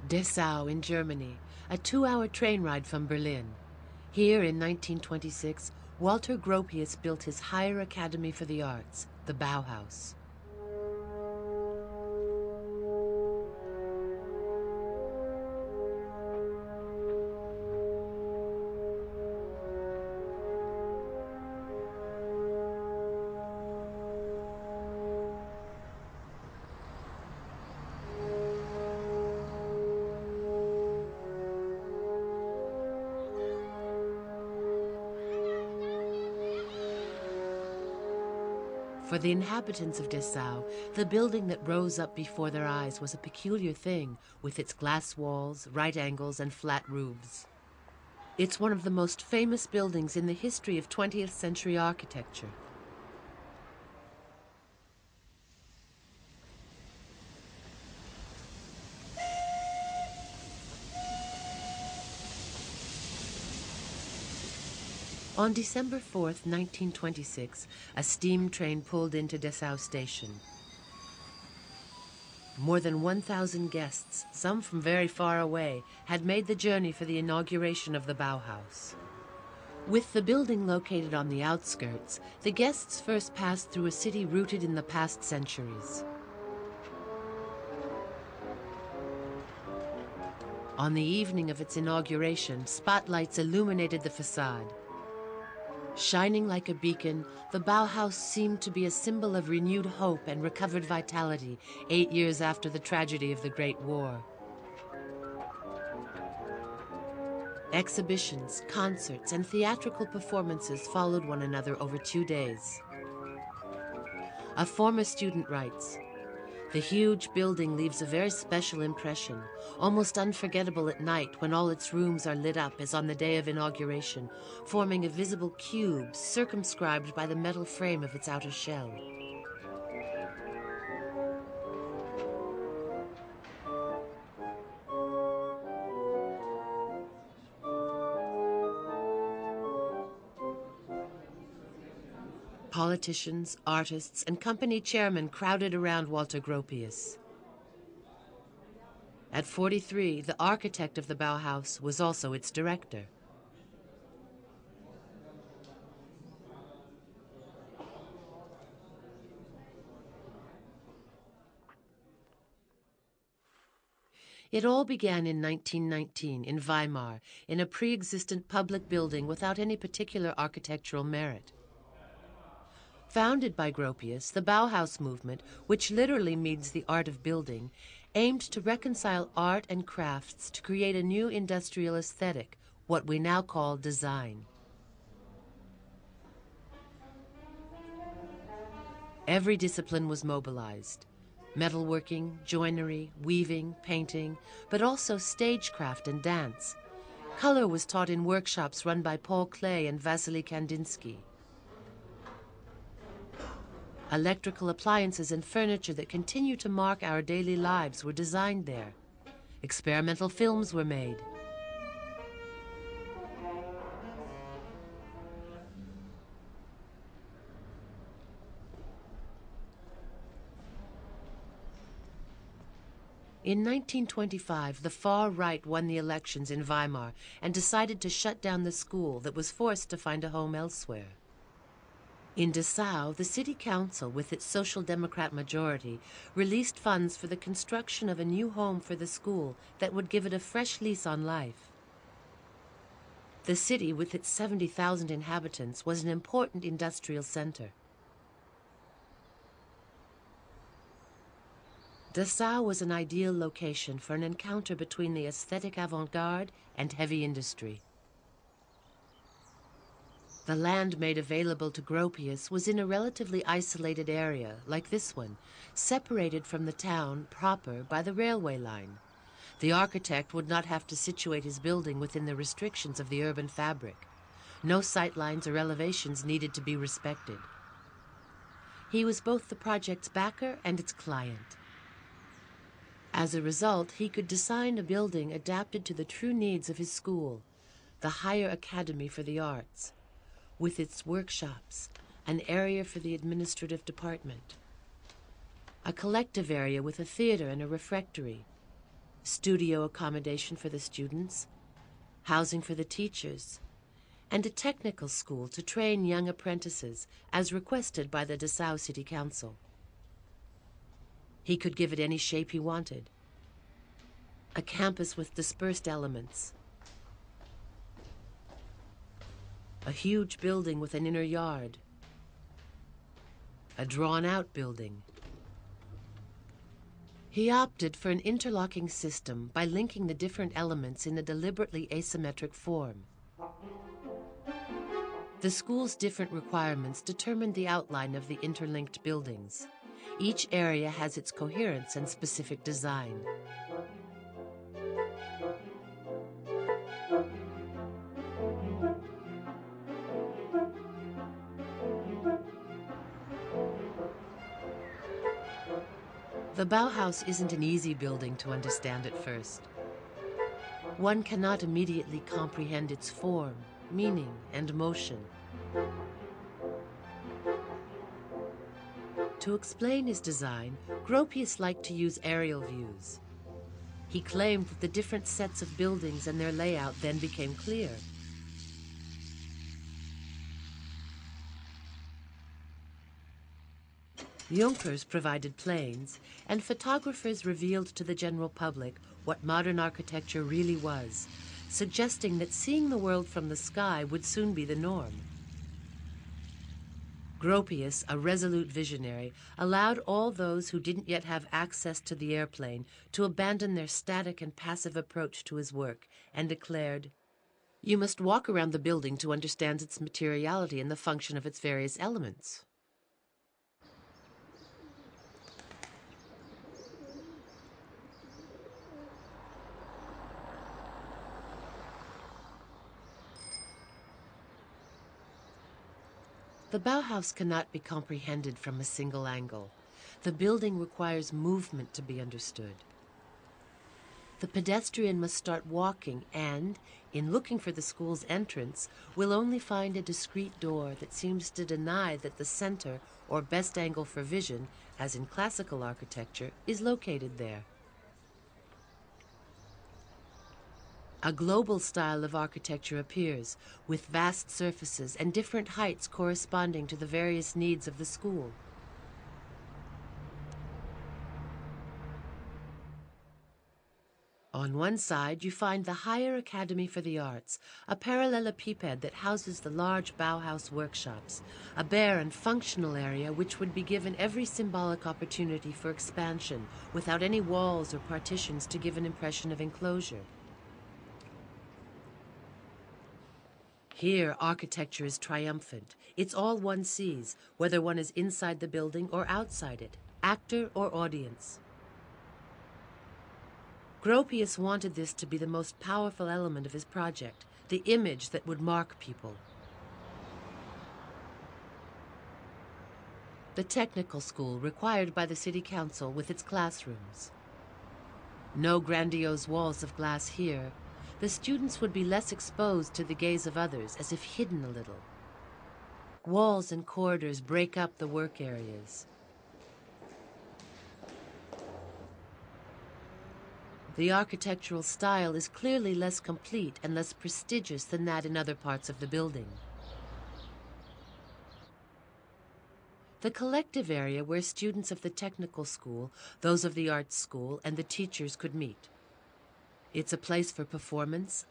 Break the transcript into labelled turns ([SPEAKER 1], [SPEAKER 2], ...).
[SPEAKER 1] Dessau in Germany, a 2-hour train ride from Berlin. Here in 1926, Walter Gropius built his higher academy for the arts, the Bauhaus. For the inhabitants of Dessau, the building that rose up before their eyes was a peculiar thing, with its glass walls, right angles, and flat roofs. It's one of the most famous buildings in the history of 20th century architecture. On December 4th, 1926, a steam train pulled into Dessau station. More than 1,000 guests, some from very far away, had made the journey for the inauguration of the Bauhaus. With the building located on the outskirts, the guests first passed through a city rooted in the past centuries. On the evening of its inauguration, spotlights illuminated the facade. Shining like a beacon, the Bauhaus seemed to be a symbol of renewed hope and recovered vitality 8 years after the tragedy of the Great War. Exhibitions, concerts, and theatrical performances followed one another over 2 days. A former student writes, "The huge building leaves a very special impression, almost unforgettable at night when all its rooms are lit up as on the day of inauguration, forming a visible cube circumscribed by the metal frame of its outer shell." Politicians, artists, and company chairmen crowded around Walter Gropius. At 43, the architect of the Bauhaus was also its director. It all began in 1919 in Weimar, in a pre-existent public building without any particular architectural merit. Founded by Gropius, the Bauhaus movement, which literally means the art of building, aimed to reconcile art and crafts to create a new industrial aesthetic, what we now call design. Every discipline was mobilized: metalworking, joinery, weaving, painting, but also stagecraft and dance. Color was taught in workshops run by Paul Klee and Vasily Kandinsky. Electrical appliances and furniture that continue to mark our daily lives were designed there. Experimental films were made. In 1925, the far right won the elections in Weimar and decided to shut down the school that was forced to find a home elsewhere. In Dessau, the city council, with its Social Democrat majority, released funds for the construction of a new home for the school that would give it a fresh lease on life. The city, with its 70,000 inhabitants, was an important industrial center. Dessau was an ideal location for an encounter between the aesthetic avant-garde and heavy industry. The land made available to Gropius was in a relatively isolated area, like this one, separated from the town proper by the railway line. The architect would not have to situate his building within the restrictions of the urban fabric. No sightlines or elevations needed to be respected. He was both the project's backer and its client. As a result, he could design a building adapted to the true needs of his school, the Higher Academy for the Arts, with its workshops, an area for the administrative department, a collective area with a theater and a refectory, studio accommodation for the students, housing for the teachers, and a technical school to train young apprentices as requested by the Dessau City Council. He could give it any shape he wanted. A campus with dispersed elements. A huge building with an inner yard. A drawn-out building. He opted for an interlocking system by linking the different elements in a deliberately asymmetric form. The school's different requirements determined the outline of the interlinked buildings. Each area has its coherence and specific design. The Bauhaus isn't an easy building to understand at first. One cannot immediately comprehend its form, meaning, and motion. To explain his design, Gropius liked to use aerial views. He claimed that the different sets of buildings and their layout then became clear. Junkers provided planes, and photographers revealed to the general public what modern architecture really was, suggesting that seeing the world from the sky would soon be the norm. Gropius, a resolute visionary, allowed all those who didn't yet have access to the airplane to abandon their static and passive approach to his work, and declared, "You must walk around the building to understand its materiality and the function of its various elements." The Bauhaus cannot be comprehended from a single angle. The building requires movement to be understood. The pedestrian must start walking and, in looking for the school's entrance, will only find a discrete door that seems to deny that the center, or best angle for vision, as in classical architecture, is located there. A global style of architecture appears, with vast surfaces and different heights corresponding to the various needs of the school. On one side, you find the Higher Academy for the Arts, a parallelepiped that houses the large Bauhaus workshops, a bare and functional area which would be given every symbolic opportunity for expansion, without any walls or partitions to give an impression of enclosure. Here, architecture is triumphant. It's all one sees, whether one is inside the building or outside it, actor or audience. Gropius wanted this to be the most powerful element of his project, the image that would mark people. The technical school required by the city council with its classrooms. No grandiose walls of glass here. The students would be less exposed to the gaze of others, as if hidden a little. Walls and corridors break up the work areas. The architectural style is clearly less complete and less prestigious than that in other parts of the building. The collective area where students of the technical school, those of the arts school, and the teachers could meet. It's a place for performance,